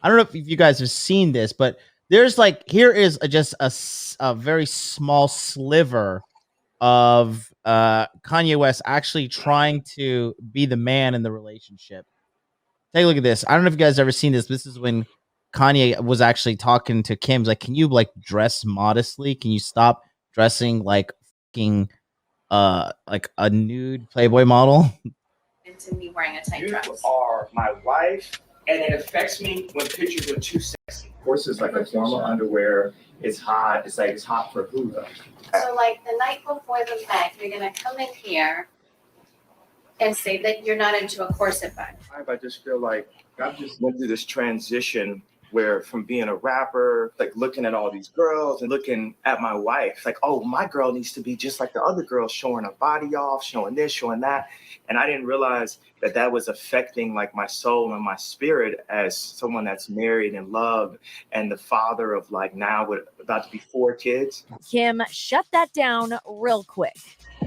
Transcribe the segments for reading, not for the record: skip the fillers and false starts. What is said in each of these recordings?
I don't know if you guys have seen this, but there's like here is just a very small sliver of Kanye West actually trying to be the man in the relationship. Take a look at this. I don't know if you guys ever seen this. This is when Kanye was actually talking to Kim's like, can you like dress modestly? Can you stop dressing like fucking like a nude Playboy model? Into me wearing a tight dress. You are my wife, and it affects me when pictures are too sexy. Of course, it's like a formal underwear. It's hot. It's like it's hot for who though? So like the night before the event, you're gonna come in here and say that you're not into a corset bag. I just feel like I've just went through this transition where from being a rapper, like looking at all these girls and looking at my wife, like, oh, my girl needs to be just like the other girls, showing her body off, showing this, showing that. And I didn't realize that that was affecting like my soul and my spirit as someone that's married and loved and the father of like now with about to be 4 kids. Kim, shut that down real quick.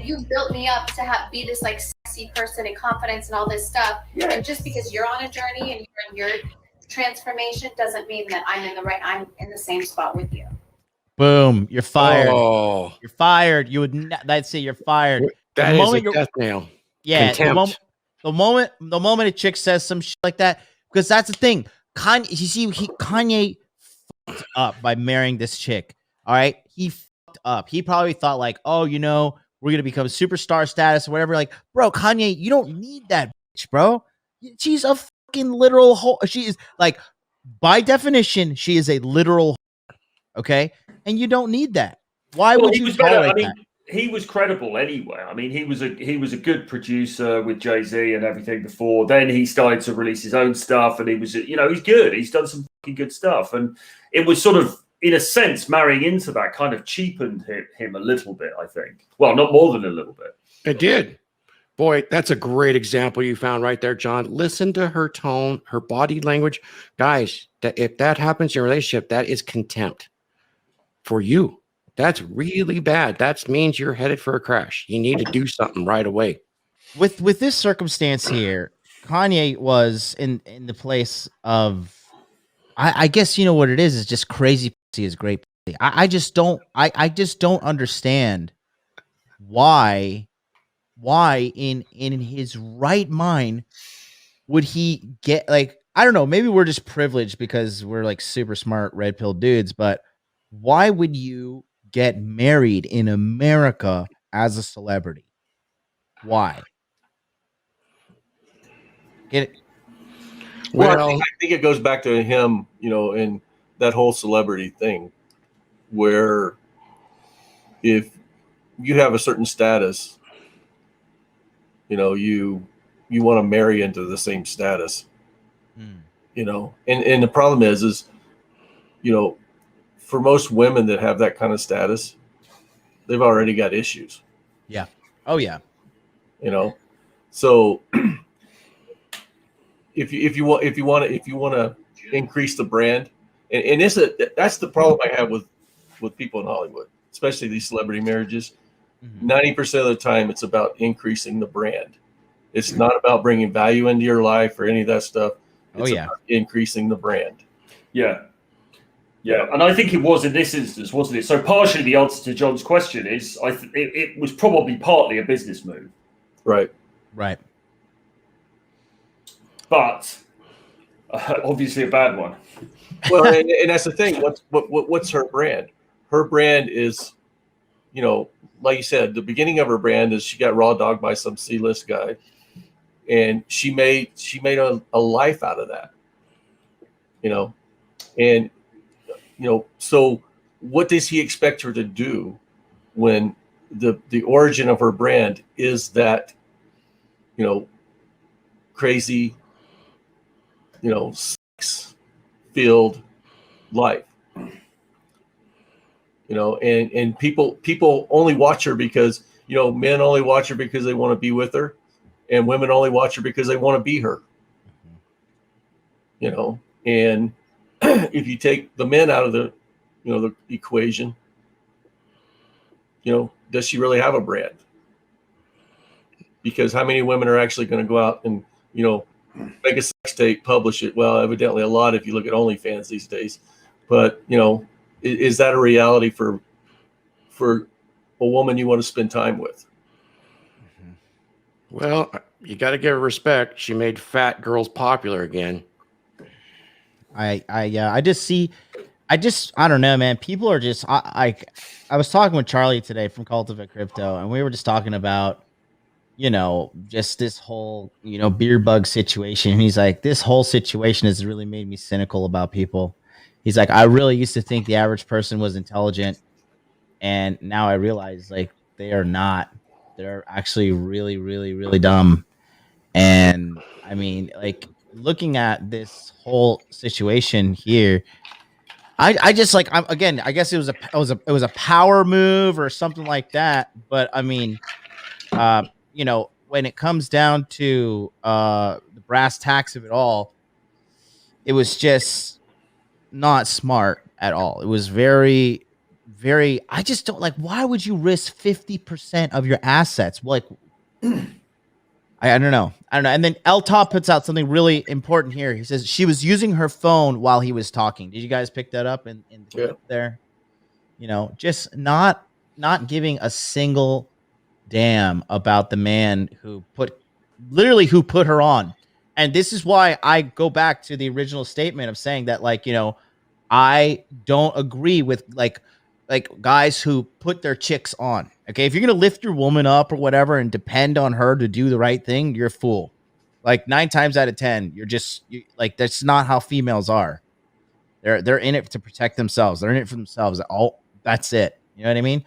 You built me up to be this like sexy person and confidence and all this stuff. Yeah. And just because you're on a journey and you're in your transformation doesn't mean that I'm in the same spot with you. Boom, you're fired. Oh, You're fired. You would that's it, you're fired. that The is moment a death nail. Yeah, Contempt. the moment a chick says some shit like that, because that's the thing. Kanye fucked up by marrying this chick. All right, he fucked up. He probably thought like, oh, you know, we're gonna become superstar status or whatever. Like, bro, Kanye, you don't need that bitch, bro. She's a fucking literal whore. She is like, by definition, she is a literal whore. Okay, and you don't need that. Why would you tolerate that? He was credible anyway. I mean, he was a good producer with Jay-Z and everything before. Then he started to release his own stuff, and he was, you know, he's good. He's done some fucking good stuff, and it was sort of, in a sense, marrying into that kind of cheapened him a little bit. I think. Well, not more than a little bit. It did. Boy, that's a great example you found right there, John. Listen to her tone, her body language. Guys, if that happens in your relationship, that is contempt for you. That's really bad. That means you're headed for a crash. You need to do something right away. With this circumstance here, Kanye was in the place of, I guess you know what it is just crazy pussy is great pussy. I just don't understand why in his right mind would he get, like, I don't know, maybe we're just privileged because we're like super smart red pill dudes, but why would you get married in America as a celebrity? Why? Get it? Well, I think it goes back to him, you know, and that whole celebrity thing, where if you have a certain status, you know, you want to marry into the same status, you know, and the problem is, you know, for most women that have that kind of status, they've already got issues. Yeah. Oh yeah. You know, so if you want to increase the brand, and that's the problem I have with people in Hollywood, especially these celebrity marriages. 90% of the time, it's about increasing the brand. It's not about bringing value into your life or any of that stuff. It's about increasing the brand. Yeah. Yeah, and I think it was in this instance, wasn't it? So partially the answer to John's question is it was probably partly a business move. Right. Right. But obviously a bad one. Well, and that's the thing. What's her brand? Her brand is, you know, like you said, the beginning of her brand is she got raw dogged by some C-list guy, and she made a life out of that. You know, and you know, so what does he expect her to do when the origin of her brand is that, you know, crazy, you know, sex-filled life? You know, and people only watch her because, you know, men only watch her because they want to be with her, and women only watch her because they want to be her. You know, and if you take the men out of the equation, you know, does she really have a brand? Because how many women are actually going to go out and, you know, make a sex tape, publish it. Well, evidently a lot if you look at OnlyFans these days. But, you know, is that a reality for a woman you want to spend time with? Well, you got to give her respect. She made fat girls popular again. I don't know, man. People are just I was talking with Charlie today from Cultivate Crypto, and we were just talking about, you know, just this whole, you know, beer bug situation. And he's like, this whole situation has really made me cynical about people. He's like, I really used to think the average person was intelligent, and now I realize like they are not. They're actually really, really, really dumb. And I mean, like looking at this whole situation here, I just like again, I guess it was a power move or something like that. But I mean, you know, when it comes down to the brass tacks of it all, it was just not smart at all. It was very, very. I just don't like. Why would you risk 50% of your assets? Like, I don't know. I don't know. And then L Top puts out something really important here. He says she was using her phone while he was talking. Did you guys pick that up in the clip there? You know, just not giving a single damn about the man who put her on. And this is why I go back to the original statement of saying that, like, you know, I don't agree with like guys who put their chicks on. Okay, if you're gonna lift your woman up or whatever and depend on her to do the right thing, you're a fool. Like 9 times out of 10, like that's not how females are. They're in it to protect themselves. They're in it for themselves. All that's it. You know what I mean?